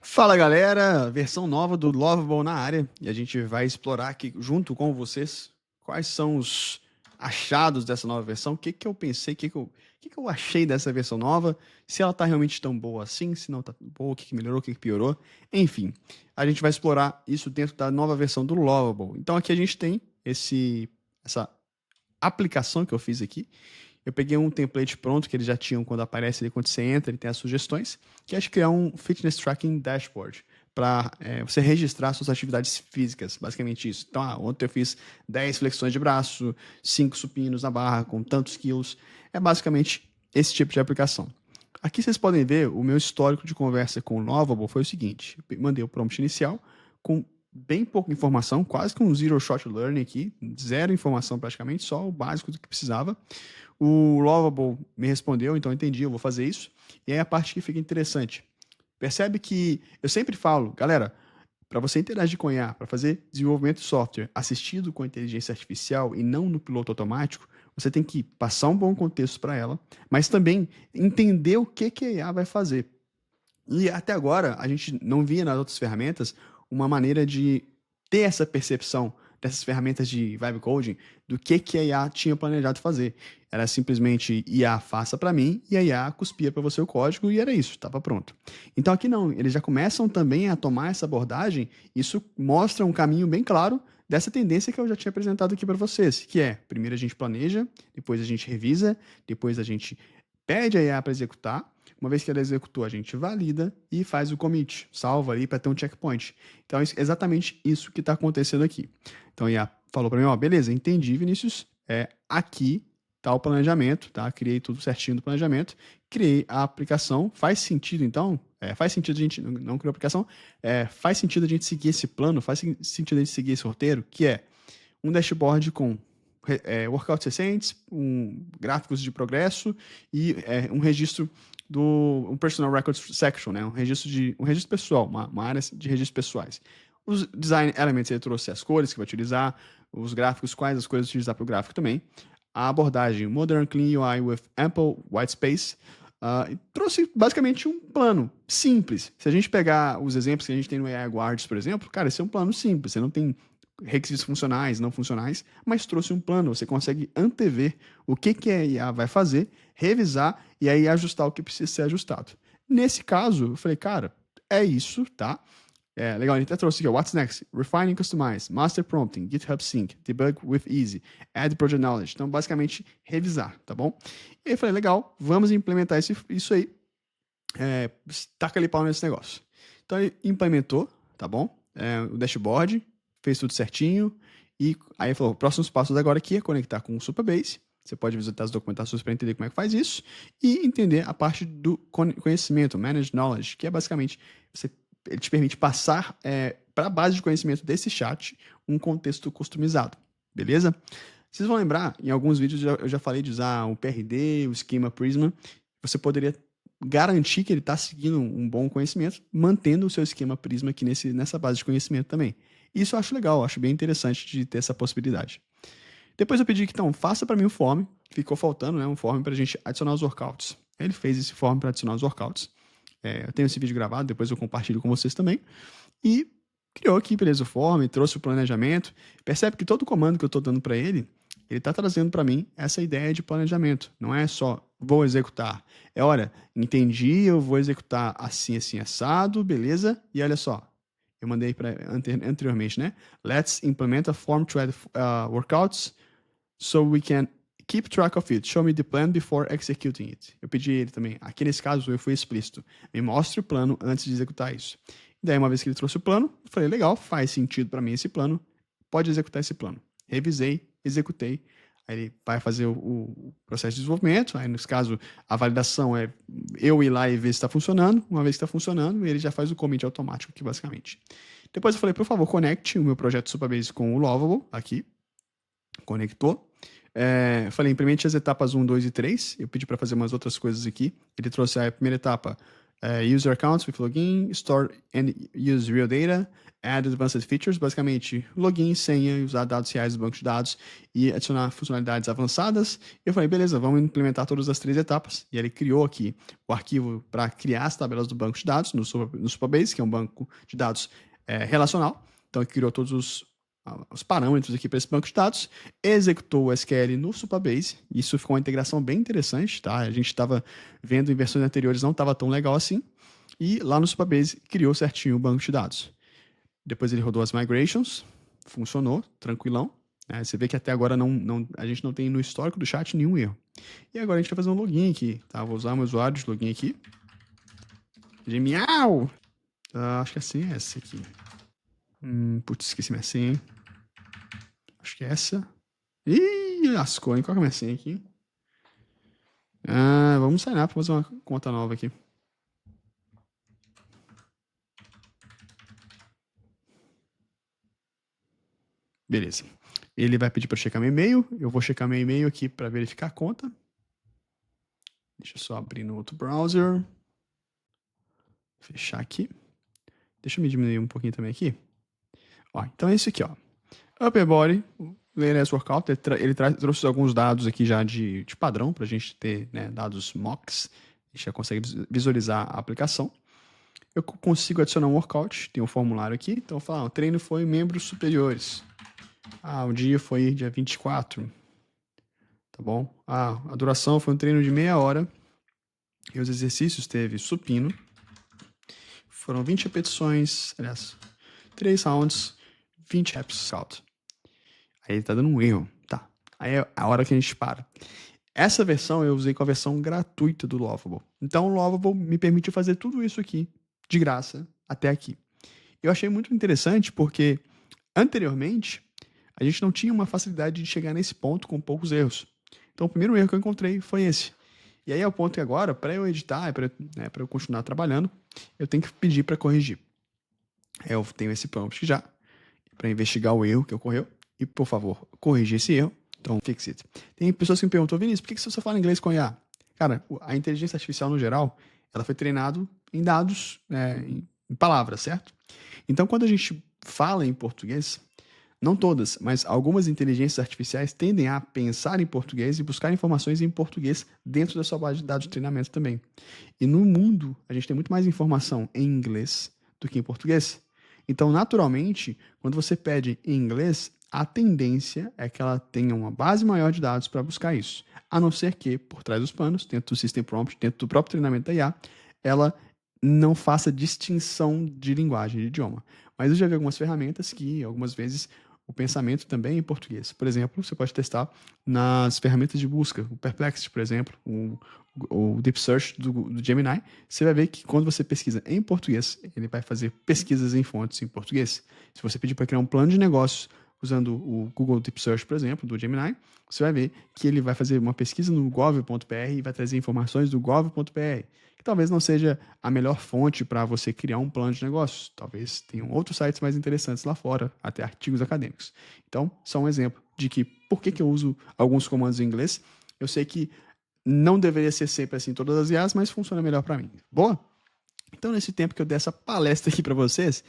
Fala galera, versão nova do Lovable na área e a gente vai explorar aqui junto com vocês quais são os achados dessa nova versão, o que que eu pensei, o que que eu achei dessa versão nova, se ela tá realmente tão boa assim, se não tá boa, o que que melhorou, o que que piorou, enfim, a gente vai explorar isso dentro da nova versão do Lovable. Então aqui a gente tem essa aplicação que eu fiz aqui. Eu peguei um template pronto que eles já tinham quando aparece ali, quando você entra, ele tem as sugestões, que é de criar um Fitness Tracking Dashboard para você registrar suas atividades físicas, basicamente isso. Então, ontem eu fiz 10 flexões de braço, 5 supinos na barra com tantos quilos. É basicamente esse tipo de aplicação. Aqui vocês podem ver o meu histórico de conversa com o Lovable foi o seguinte: eu mandei o prompt inicial com bem pouca informação, quase que um zero shot learning aqui, zero informação praticamente, só o básico do que precisava. O Lovable me respondeu, então eu entendi, eu vou fazer isso. E aí a parte que fica interessante. Percebe que eu sempre falo, galera, para você interagir com IA, para fazer desenvolvimento de software assistido com inteligência artificial e não no piloto automático, você tem que passar um bom contexto para ela, mas também entender o que que a IA vai fazer. E até agora, a gente não via nas outras ferramentas uma maneira de ter essa percepção dessas ferramentas de vibe coding do que a IA tinha planejado fazer. Era simplesmente IA faça para mim e a IA cuspia para você o código e era isso, estava pronto. Então aqui não, eles já começam também a tomar essa abordagem, isso mostra um caminho bem claro dessa tendência que eu já tinha apresentado aqui para vocês, que é, primeiro a gente planeja, depois a gente revisa, depois a gente pede a IA para executar. Uma vez que ela executou, a gente valida e faz o commit, salva ali para ter um checkpoint. Então, é exatamente isso que está acontecendo aqui. Então, a IA falou para mim, ó, beleza, entendi, Vinícius, aqui está o planejamento, tá? Criei tudo certinho do planejamento, criei a aplicação, faz sentido então? Faz sentido a gente, não criou a aplicação, faz sentido a gente seguir esse plano, faz sentido a gente seguir esse roteiro, que é um dashboard com workouts recentes, gráficos de progresso e um registro um personal records section, né? Um registro pessoal, uma área de registros pessoais. Os design elements, ele trouxe as cores que vai utilizar, os gráficos, quais as cores utilizar para o gráfico também. A abordagem Modern Clean UI with Ample White Space. Trouxe basicamente um plano simples. Se a gente pegar os exemplos que a gente tem no AI Guards, por exemplo, cara, esse é um plano simples. Você não tem requisitos funcionais, não funcionais, mas trouxe um plano. Você consegue antever o que a IA vai fazer, revisar e aí ajustar o que precisa ser ajustado. Nesse caso, eu falei, cara, é isso, tá? Legal, ele até trouxe aqui, What's Next? Refine and Customize, Master Prompting, GitHub Sync, Debug with Easy, Add Project Knowledge. Então, basicamente, revisar, tá bom? E aí eu falei, legal, vamos implementar isso aí. Taca ali pau nesse negócio. Então, ele implementou, tá bom? O dashboard, fez tudo certinho. E aí falou, próximos passos agora aqui é conectar com o Supabase. Você pode visitar as documentações para entender como é que faz isso. E entender a parte do conhecimento, Managed Knowledge, que é basicamente, ele te permite passar para a base de conhecimento desse chat um contexto customizado. Beleza? Vocês vão lembrar, em alguns vídeos eu já falei de usar o PRD, o Schema Prisma. Você poderia garantir que ele está seguindo um bom conhecimento, mantendo o seu esquema Prisma aqui nessa base de conhecimento também. Isso eu acho legal, eu acho bem interessante de ter essa possibilidade. Depois eu pedi que, então, faça para mim um form, ficou faltando, né, um form para a gente adicionar os workouts. Ele fez esse form para adicionar os workouts. Eu tenho esse vídeo gravado, depois eu compartilho com vocês também. E criou aqui, beleza, o form, trouxe o planejamento. Percebe que todo comando que eu estou dando para ele está trazendo para mim essa ideia de planejamento. Não é só vou executar. Olha, entendi, eu vou executar assim, assim, assado, beleza? E olha só, eu mandei anteriormente, né? Let's implement a form to add workouts so we can keep track of it. Show me the plan before executing it. Eu pedi ele também. Aqui nesse caso eu fui explícito. Me mostre o plano antes de executar isso. E daí, uma vez que ele trouxe o plano, eu falei, legal, faz sentido para mim esse plano, pode executar esse plano. Revisei, executei, aí ele vai fazer o processo de desenvolvimento, aí nesse caso a validação é eu ir lá e ver se está funcionando, uma vez que está funcionando, ele já faz o commit automático aqui basicamente. Depois eu falei, por favor, conecte o meu projeto Supabase com o Lovable, aqui, conectou. Falei, implemente as etapas 1, 2 e 3, eu pedi para fazer umas outras coisas aqui, ele trouxe a primeira etapa, User accounts with login, store and use real data, add advanced features, basicamente login, senha, usar dados reais do banco de dados e adicionar funcionalidades avançadas. Eu falei, beleza, vamos implementar todas as 3 etapas. E ele criou aqui o arquivo para criar as tabelas do banco de dados no Supabase, que é um banco de dados relacional. Então ele criou todos os parâmetros aqui para esse banco de dados, executou o SQL no Supabase, isso ficou uma integração bem interessante, tá? A gente estava vendo em versões anteriores, não estava tão legal assim, e lá no Supabase criou certinho o banco de dados. Depois ele rodou as migrations, funcionou, tranquilão, né? Você vê que até agora a gente não tem no histórico do chat nenhum erro. E agora a gente vai fazer um login aqui, tá? Vou usar o meu usuário de login aqui. Miau! Acho que a senha é essa aqui. Putz, esqueci minha senha, hein? Acho que é essa. Ih, lascou, hein? Qual que é a minha senha aqui? Vamos sign up, fazer uma conta nova aqui. Beleza. Ele vai pedir para checar meu e-mail. Eu vou checar meu e-mail aqui para verificar a conta. Deixa eu só abrir no outro browser. Fechar aqui. Deixa eu me diminuir um pouquinho também aqui. Ó, então é isso aqui, ó. Upper Body, LNS Workout, ele trouxe alguns dados aqui já de padrão para a gente ter, né, dados mocks. A gente já consegue visualizar a aplicação. Eu consigo adicionar um workout, tem um formulário aqui. Então eu falo, o treino foi membros superiores. O dia foi dia 24. Tá bom? A duração foi um treino de meia hora. E os exercícios teve supino. Foram 20 repetições, aliás, 3 rounds, 20 reps scout. Aí ele tá dando um erro. Tá. Aí é a hora que a gente para. Essa versão eu usei com a versão gratuita do Lovable. Então o Lovable me permitiu fazer tudo isso aqui, de graça, até aqui. Eu achei muito interessante porque, anteriormente, a gente não tinha uma facilidade de chegar nesse ponto com poucos erros. Então o primeiro erro que eu encontrei foi esse. E aí é o ponto que agora, para eu editar, para eu continuar trabalhando, eu tenho que pedir para corrigir. Eu tenho esse prompt já, para investigar o erro que ocorreu. E, por favor, corrigir esse erro. Então, fix it. Tem pessoas que me perguntam, Vinícius, por que você só fala inglês com IA? Cara, a inteligência artificial, no geral, ela foi treinada em dados, em palavras, certo? Então, quando a gente fala em português, não todas, mas algumas inteligências artificiais tendem a pensar em português e buscar informações em português dentro da sua base de dados de treinamento também. E no mundo, a gente tem muito mais informação em inglês do que em português. Então, naturalmente, quando você pede em inglês, a tendência é que ela tenha uma base maior de dados para buscar isso. A não ser que, por trás dos panos, dentro do System Prompt, dentro do próprio treinamento da IA, ela não faça distinção de linguagem, de idioma. Mas eu já vi algumas ferramentas que, algumas vezes, o pensamento também é em português. Por exemplo, você pode testar nas ferramentas de busca, o Perplexity, por exemplo, o Deep Search do Gemini. Você vai ver que quando você pesquisa em português, ele vai fazer pesquisas em fontes em português. Se você pedir para criar um plano de negócios usando o Google Deep Search, por exemplo, do Gemini, você vai ver que ele vai fazer uma pesquisa no gov.br e vai trazer informações do gov.br, que talvez não seja a melhor fonte para você criar um plano de negócios. Talvez tenham outros sites mais interessantes lá fora, até artigos acadêmicos. Então, só um exemplo de que por que eu uso alguns comandos em inglês. Eu sei que não deveria ser sempre assim todas as IAs, mas funciona melhor para mim. Boa? Então, nesse tempo que eu dei essa palestra aqui para vocês,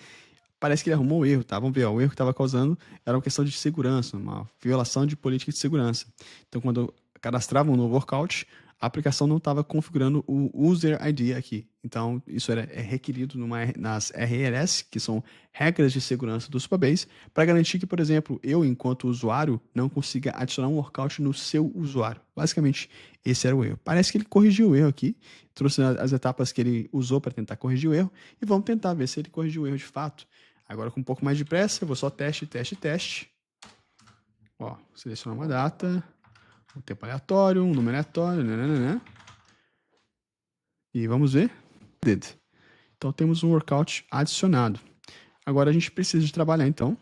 parece que ele arrumou um erro, tá? Vamos ver, ó, o erro que estava causando era uma questão de segurança, uma violação de política de segurança. Então, quando eu cadastrava um novo workout, a aplicação não estava configurando o User ID aqui. Então, isso é requerido nas RLS, que são regras de segurança do Supabase, para garantir que, por exemplo, eu, enquanto usuário, não consiga adicionar um workout no seu usuário. Basicamente, esse era o erro. Parece que ele corrigiu o erro aqui, trouxe as etapas que ele usou para tentar corrigir o erro, e vamos tentar ver se ele corrigiu o erro de fato. Agora, com um pouco mais de pressa, eu vou só teste. Ó, selecionar uma data, um tempo aleatório, um número aleatório, né? E vamos ver. Então, temos um workout adicionado. Agora, a gente precisa de trabalhar, então,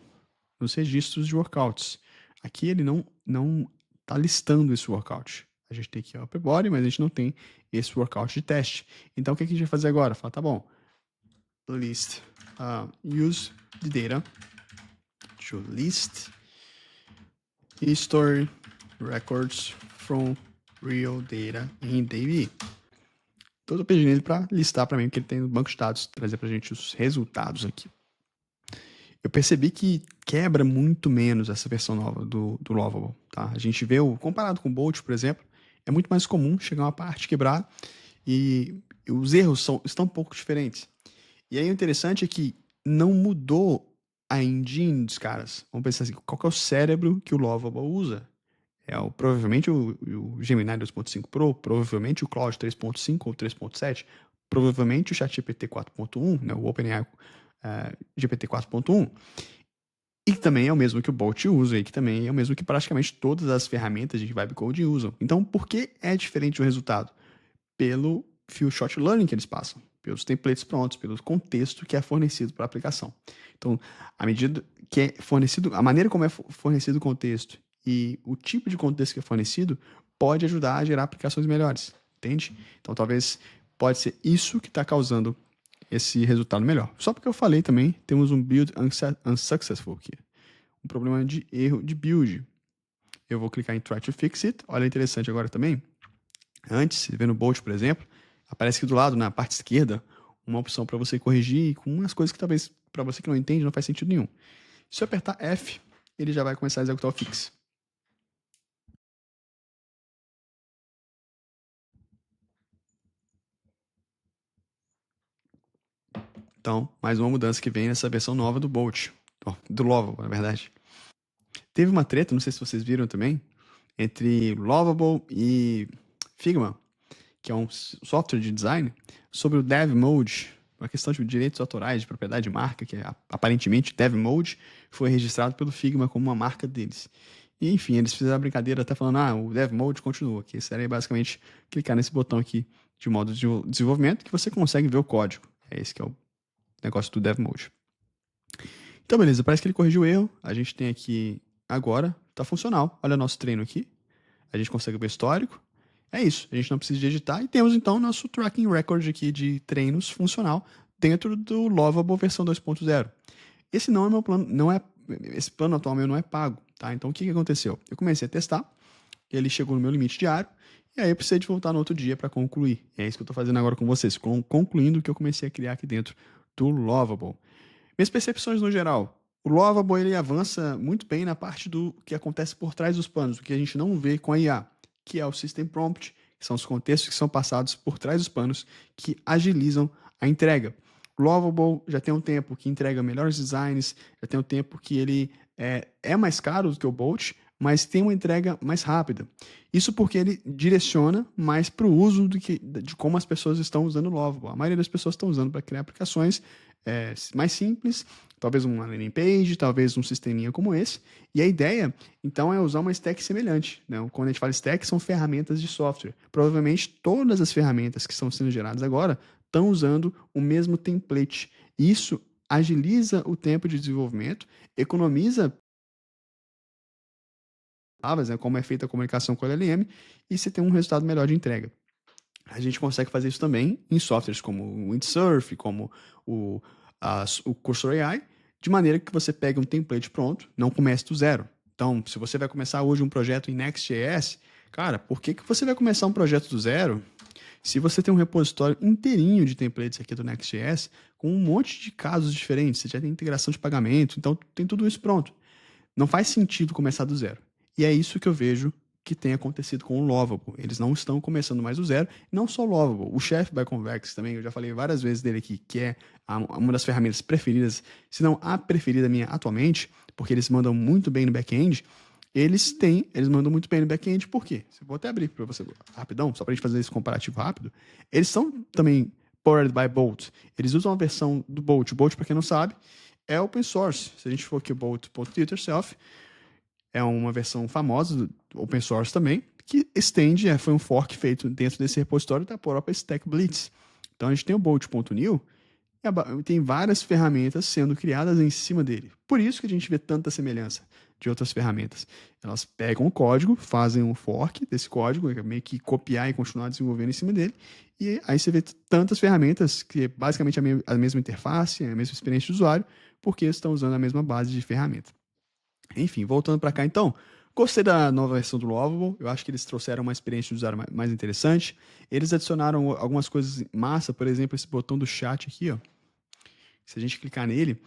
nos registros de workouts. Aqui ele não está listando esse workout. A gente tem aqui o upper body, mas a gente não tem esse workout de teste. Então, o que a gente vai fazer agora? Fala, tá bom, list, use the data to list history records from real data in DB. tô pedindo ele para listar para mim, porque ele tem no banco de dados, trazer pra gente os resultados aqui. Eu percebi que quebra muito menos essa versão nova do Lovable, tá? A gente vê, comparado com o Bolt, por exemplo, é muito mais comum chegar uma parte quebrar e os erros estão um pouco diferentes. E aí o interessante é que não mudou a engine dos caras. Vamos pensar assim, qual que é o cérebro que o Lovable usa? Provavelmente o Gemini 2.5 Pro, provavelmente o Claude 3.5 ou 3.7, provavelmente o ChatGPT 4.1, né, o OpenAI GPT 4.1, e que também é o mesmo que o Bolt usa, e que também é o mesmo que praticamente todas as ferramentas de Vibe Coding usam. Então, por que é diferente o resultado? Pelo Few Shot Learning que eles passam, pelos templates prontos, pelo contexto que é fornecido para a aplicação. Então, à medida que é fornecido, a maneira como é fornecido o contexto e o tipo de contexto que é fornecido pode ajudar a gerar aplicações melhores, entende? Então, talvez pode ser isso que está causando esse resultado melhor. Só porque eu falei também, temos um build unsuccessful aqui. Um problema de erro de build. Eu vou clicar em Try to Fix It. Olha, interessante agora também. Antes, vendo o Bolt, por exemplo, aparece aqui do lado, na parte esquerda, uma opção para você corrigir com umas coisas que talvez, para você que não entende, não faz sentido nenhum. Se eu apertar F, ele já vai começar a executar o fix. Então, mais uma mudança que vem nessa versão nova do Bolt. Do Lovable, na verdade. Teve uma treta, não sei se vocês viram também, entre Lovable e Figma, que é um software de design, sobre o Dev Mode, uma questão de direitos autorais, de propriedade de marca, que aparentemente Dev Mode foi registrado pelo Figma como uma marca deles. E, enfim, eles fizeram a brincadeira até falando, o Dev Mode continua, que seria basicamente clicar nesse botão aqui de modo de desenvolvimento que você consegue ver o código. É esse que é o negócio do Dev Mode. Então, beleza, parece que ele corrigiu o erro. A gente tem aqui agora, tá funcional. Olha nosso treino aqui. A gente consegue ver o histórico. É isso, a gente não precisa de editar e temos então nosso tracking record aqui de treinos funcional dentro do Lovable versão 2.0. Esse não é meu plano, esse plano atual meu não é pago, tá? Então o que aconteceu? Eu comecei a testar, ele chegou no meu limite diário e aí eu precisei de voltar no outro dia para concluir. E é isso que eu estou fazendo agora com vocês, concluindo o que eu comecei a criar aqui dentro do Lovable. Minhas percepções no geral. O Lovable ele avança muito bem na parte do que acontece por trás dos panos, o que a gente não vê com a IA, que é o System Prompt, que são os contextos que são passados por trás dos panos, que agilizam a entrega. O Lovable já tem um tempo que entrega melhores designs, já tem um tempo que ele é mais caro do que o Bolt, mas tem uma entrega mais rápida. Isso porque ele direciona mais para o uso de como as pessoas estão usando o Lovable. A maioria das pessoas estão usando para criar aplicações mais simples, talvez uma landing page, talvez um sisteminha como esse. E a ideia, então, é usar uma stack semelhante. Né? Quando a gente fala stack, são ferramentas de software. Provavelmente todas as ferramentas que estão sendo geradas agora estão usando o mesmo template. Isso agiliza o tempo de desenvolvimento, economiza palavras, né, como é feita a comunicação com o LLM, e você tem um resultado melhor de entrega. A gente consegue fazer isso também em softwares como o Windsurf, como o Cursor AI, de maneira que você pegue um template pronto, não comece do zero. Então, se você vai começar hoje um projeto em Next.js, cara, por que você vai começar um projeto do zero se você tem um repositório inteirinho de templates aqui do Next.js com um monte de casos diferentes? Você já tem integração de pagamento, então tem tudo isso pronto. Não faz sentido começar do zero. E é isso que eu vejo que tem acontecido com o Lovable. Eles não estão começando mais do zero. Não só o Lovable, o Chef by Convex também, eu já falei várias vezes dele aqui, que é uma das ferramentas preferidas, se não a preferida minha atualmente, porque eles mandam muito bem no back-end. Eles mandam muito bem no back-end, por quê? Vou até abrir para você rapidão, só para a gente fazer esse comparativo rápido. Eles são também powered by Bolt. Eles usam a versão do Bolt. O Bolt, para quem não sabe, é open source. Se a gente for aqui bolt.do-it-yourself, é uma versão famosa do open source também, que estende, foi um fork feito dentro desse repositório da própria Stack Blitz. Então a gente tem o bolt.new e tem várias ferramentas sendo criadas em cima dele. Por isso que a gente vê tanta semelhança de outras ferramentas. Elas pegam o código, fazem um fork desse código, meio que copiar e continuar desenvolvendo em cima dele, e aí você vê tantas ferramentas que é basicamente a mesma interface, a mesma experiência de usuário, porque estão usando a mesma base de ferramenta. Enfim, voltando para cá então, Gostei da nova versão do Lovable. Eu acho que eles trouxeram uma experiência de usuário mais interessante. Eles adicionaram algumas coisas massa, por exemplo, esse botão do chat aqui, ó. Se a gente clicar nele,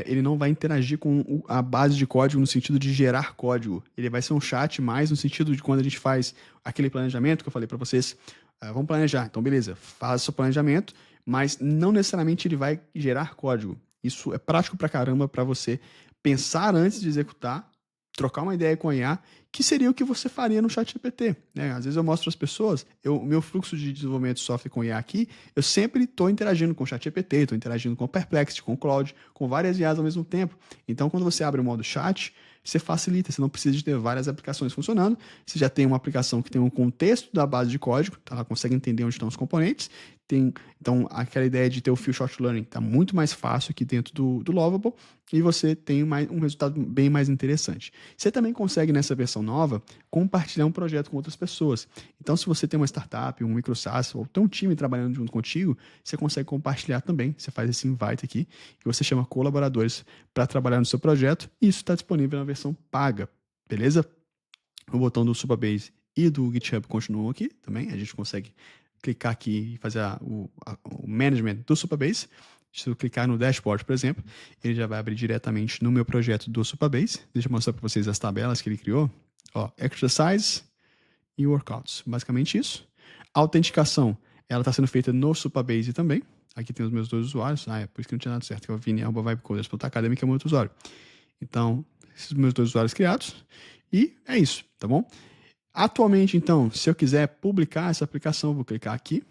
ele não vai interagir com a base de código no sentido de gerar código. Ele vai ser um chat mais no sentido de quando a gente faz aquele planejamento que eu falei para vocês. Vamos planejar. Então, beleza, faz seu planejamento, mas não necessariamente ele vai gerar código. Isso é prático pra caramba para você pensar antes de executar, trocar uma ideia com a IA, que seria o que você faria no ChatGPT, né? Às vezes eu mostro às pessoas, o meu fluxo de desenvolvimento de software com IA aqui, eu sempre estou interagindo com o ChatGPT, estou interagindo com o Perplexity, com o Claude, com várias IAs ao mesmo tempo. Então, quando você abre o modo chat, você facilita, você não precisa de ter várias aplicações funcionando, você já tem uma aplicação que tem um contexto da base de código, tá? Ela consegue entender onde estão os componentes, então aquela ideia de ter o Few Short Learning está muito mais fácil aqui dentro do Lovable, e você tem um resultado bem mais interessante. Você também consegue, nessa versão nova, compartilhar um projeto com outras pessoas. Então, se você tem uma startup, um micro SaaS, ou tem um time trabalhando junto contigo, você consegue compartilhar também. Você faz esse invite aqui, e você chama colaboradores para trabalhar no seu projeto, e isso está disponível na versão paga, beleza? O botão do Supabase e do GitHub continuam aqui também, a gente consegue clicar aqui e fazer o management do Supabase. Se eu clicar no dashboard, por exemplo, ele já vai abrir diretamente no meu projeto do Supabase. Deixa eu mostrar para vocês as tabelas que ele criou. Ó, exercise e workouts. Basicamente isso. A autenticação, ela está sendo feita no Supabase também. Aqui tem os meus dois usuários. É por isso que não tinha dado certo, que é o vini@vibecoders.academy, que é o meu outro usuário. Então, esses são meus dois usuários criados. E é isso, tá bom? Atualmente, então, se eu quiser publicar essa aplicação, eu vou clicar aqui.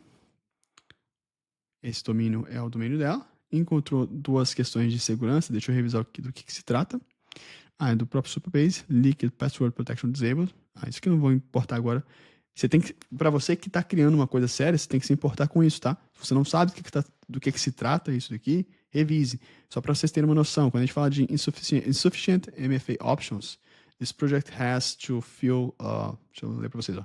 Esse domínio é o domínio dela. Encontrou duas questões de segurança. Deixa eu revisar do que se trata. É do próprio Supabase. Liquid Password Protection Disabled. Isso que eu não vou importar agora. Você tem que, para você que está criando uma coisa séria, você tem que se importar com isso, tá? Se você não sabe do que se trata isso daqui, revise. Só para vocês terem uma noção, quando a gente fala de insufficient MFA options, this project has to fill, deixa eu ler para vocês, ó.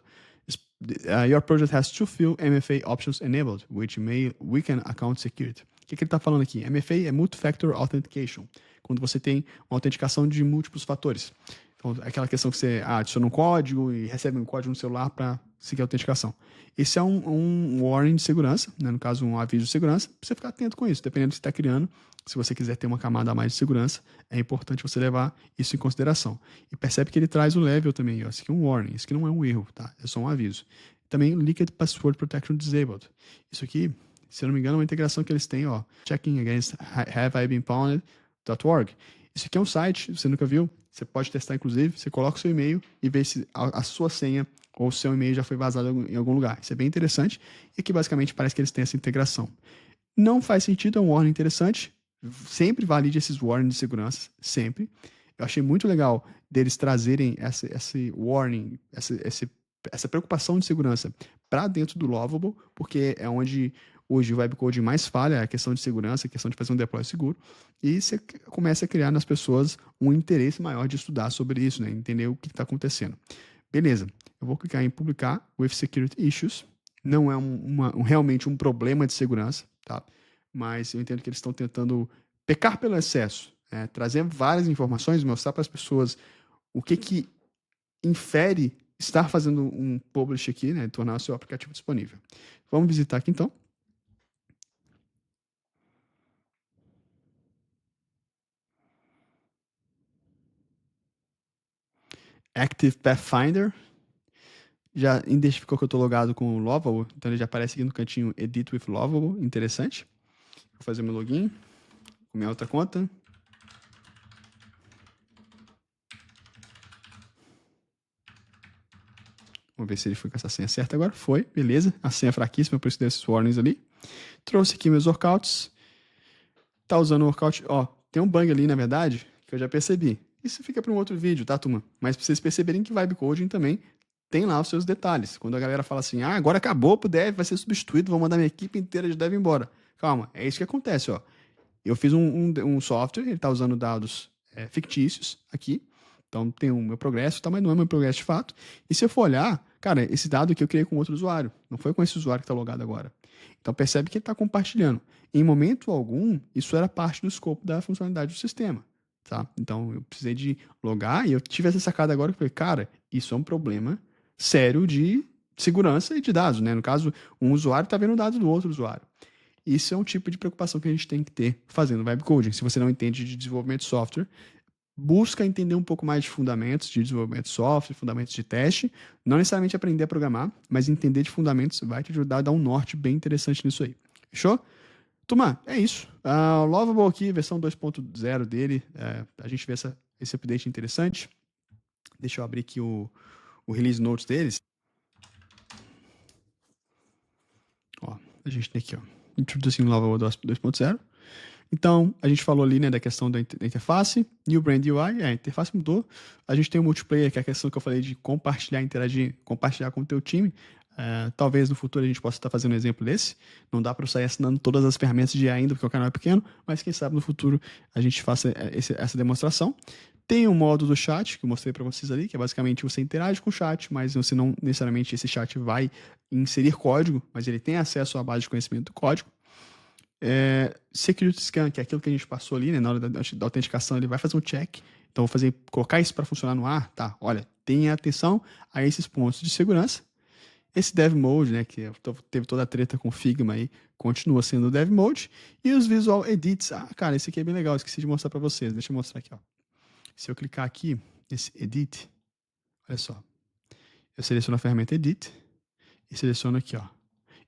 Your project has to fill MFA options enabled, which may weaken account security. O que ele está falando aqui? MFA é Multi-Factor Authentication, quando você tem uma autenticação de múltiplos fatores. Então, aquela questão que você adiciona um código e recebe um código no celular para seguir a autenticação. Esse é um warning de segurança, né? No caso, um aviso de segurança, para você ficar atento com isso, dependendo do que você está criando. Se você quiser ter uma camada a mais de segurança, é importante você levar isso em consideração. E percebe que ele traz o level também. Ó. Isso aqui é um warning, isso aqui não é um erro, tá? É só um aviso. Também Liquid Password Protection Disabled. Isso aqui, se eu não me engano, é uma integração que eles têm, ó, checking against have I been pwned.org. Isso aqui é um site, você nunca viu? Você pode testar, inclusive, você coloca o seu e-mail e vê se a sua senha ou o seu e-mail já foi vazado em algum lugar. Isso é bem interessante e aqui basicamente parece que eles têm essa integração. Não faz sentido, é um warning interessante. Sempre valide esses warnings de segurança, sempre. Eu achei muito legal deles trazerem esse warning, essa preocupação de segurança para dentro do Lovable, porque é onde hoje o webcode mais falha, é a questão de segurança, a questão de fazer um deploy seguro, e você começa a criar nas pessoas um interesse maior de estudar sobre isso, né? Entender o que está acontecendo. Beleza, eu vou clicar em publicar with security issues, não é realmente um problema de segurança, tá? Mas eu entendo que eles estão tentando pecar pelo excesso, trazer várias informações, mostrar para as pessoas o que infere estar fazendo um publish aqui, né? Tornar o seu aplicativo disponível. Vamos visitar aqui então. Active Pathfinder. Já identificou que eu estou logado com o Lovable, então ele já aparece aqui no cantinho Edit with Lovable, interessante. Vou fazer meu login com minha outra conta. Vamos ver se ele foi com essa senha certa agora. Foi, beleza. A senha é fraquíssima, por isso deu esses warnings ali. Trouxe aqui meus workouts. Tá usando o workout. Ó, tem um bug ali, na verdade, que eu já percebi. Isso fica para um outro vídeo, tá, turma? Mas pra vocês perceberem que Vibe Coding também tem lá os seus detalhes. Quando a galera fala assim, agora acabou pro dev, vai ser substituído, vou mandar minha equipe inteira de dev embora. Calma, é isso que acontece, ó. Eu fiz um software, ele tá usando dados fictícios aqui. Então tem o meu progresso, tá, mas não é meu progresso de fato. E se eu for olhar, cara, esse dado aqui eu criei com outro usuário. Não foi com esse usuário que está logado agora. Então percebe que ele está compartilhando. Em momento algum, isso era parte do escopo da funcionalidade do sistema. tá? Então, eu precisei de logar e eu tive essa sacada agora que eu falei, cara, isso é um problema sério de segurança e de dados, né? No caso, um usuário está vendo dados do outro usuário. Isso é um tipo de preocupação que a gente tem que ter fazendo web coding. Se você não entende de desenvolvimento de software, busca entender um pouco mais de fundamentos de desenvolvimento de software, fundamentos de teste. Não necessariamente aprender a programar, mas entender de fundamentos vai te ajudar a dar um norte bem interessante nisso aí. Fechou? Turma, é isso. O Lovable aqui, versão 2.0 dele. A gente vê esse update interessante. Deixa eu abrir aqui o release notes deles. Ó, a gente tem aqui, ó, Introducing Lovable 2.0. Então, a gente falou ali, né, da questão da interface, New Brand UI, a interface mudou. A gente tem o multiplayer, que é a questão que eu falei de compartilhar, interagir, compartilhar com o teu time. Talvez no futuro a gente possa estar fazendo um exemplo desse. Não dá para eu sair assinando todas as ferramentas de IA ainda, porque o canal é pequeno, mas quem sabe no futuro a gente faça essa demonstração. Tem o modo do chat, que eu mostrei para vocês ali, que é basicamente você interage com o chat, mas você não necessariamente esse chat vai inserir código, mas ele tem acesso à base de conhecimento do código. Security Scan, que é aquilo que a gente passou ali, né, na hora da autenticação, ele vai fazer um check. Então, vou colocar isso para funcionar no ar, tá? Olha, tenha atenção a esses pontos de segurança. Esse Dev Mode, né, que teve toda a treta com o Figma aí, continua sendo o Dev Mode. E os Visual Edits, cara, esse aqui é bem legal, esqueci de mostrar para vocês. Deixa eu mostrar aqui, ó. Se eu clicar aqui, esse Edit, olha só. Eu seleciono a ferramenta Edit e seleciono aqui, ó.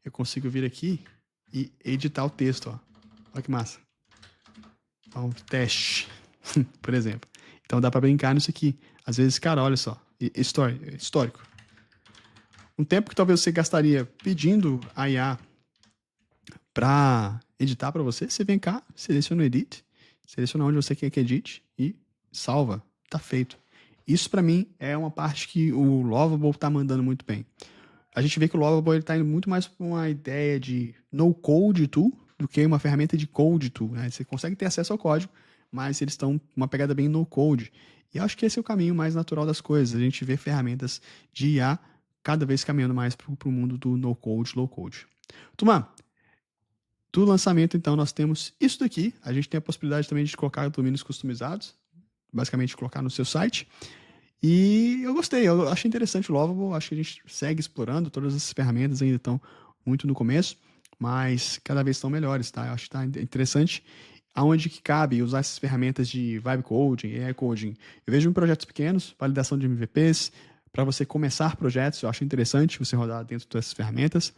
Eu consigo vir aqui e editar o texto, ó. Olha que massa. Então, teste, por exemplo. Então dá para brincar nisso aqui. Às vezes, cara, olha só, histórico. Um tempo que talvez você gastaria pedindo a IA para editar para você, você vem cá, seleciona o Edit, seleciona onde você quer que edite e salva. Tá feito. Isso para mim é uma parte que o Lovable tá mandando muito bem. A gente vê que o Lovable ele tá indo muito mais para uma ideia de no-code tool do que uma ferramenta de code tool, né? Você consegue ter acesso ao código, mas eles estão uma pegada bem no-code. E eu acho que esse é o caminho mais natural das coisas. A gente vê ferramentas de IA cada vez caminhando mais para o mundo do no-code, low-code. Turma, do lançamento, então, nós temos isso daqui. A gente tem a possibilidade também de colocar domínios customizados, basicamente colocar no seu site. E eu gostei, eu achei interessante o Lovable, acho que a gente segue explorando, todas essas ferramentas ainda estão muito no começo, mas cada vez estão melhores, tá? Eu acho que está interessante aonde que cabe usar essas ferramentas de vibe coding, AI coding. Eu vejo em projetos pequenos, validação de MVPs, para você começar projetos, eu acho interessante você rodar dentro dessas ferramentas.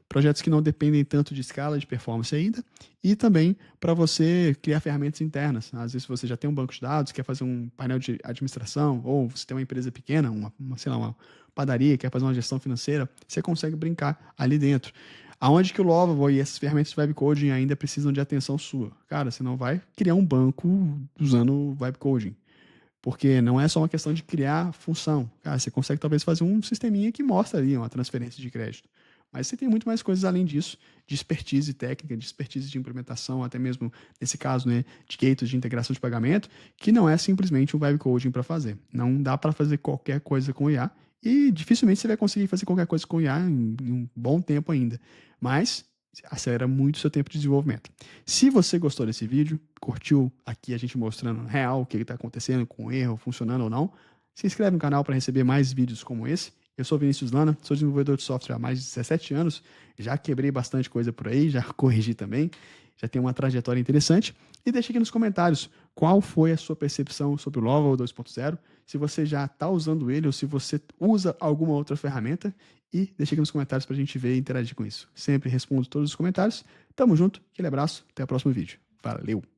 Projetos que não dependem tanto de escala, de performance ainda, e também para você criar ferramentas internas. Às vezes você já tem um banco de dados, quer fazer um painel de administração, ou você tem uma empresa pequena, uma padaria, quer fazer uma gestão financeira, você consegue brincar ali dentro. Aonde que o Lovable e essas ferramentas de web coding ainda precisam de atenção sua? Cara, você não vai criar um banco usando web coding. Porque não é só uma questão de criar função. Cara, você consegue talvez fazer um sisteminha que mostra ali uma transferência de crédito. Mas você tem muito mais coisas além disso, de expertise técnica, de expertise de implementação, até mesmo, nesse caso, né, de gateways de integração de pagamento, que não é simplesmente um web coding para fazer. Não dá para fazer qualquer coisa com IA e dificilmente você vai conseguir fazer qualquer coisa com IA em um bom tempo ainda. Mas acelera muito o seu tempo de desenvolvimento. Se você gostou desse vídeo, curtiu aqui a gente mostrando real o que está acontecendo com o erro, funcionando ou não, se inscreve no canal para receber mais vídeos como esse. Eu sou Vinícius Lana, sou desenvolvedor de software há mais de 17 anos, já quebrei bastante coisa por aí, já corrigi também, já tenho uma trajetória interessante. E deixa aqui nos comentários qual foi a sua percepção sobre o Lovable 2.0, se você já está usando ele ou se você usa alguma outra ferramenta. E deixa aqui nos comentários para a gente ver e interagir com isso. Sempre respondo todos os comentários. Tamo junto, aquele abraço, até o próximo vídeo. Valeu!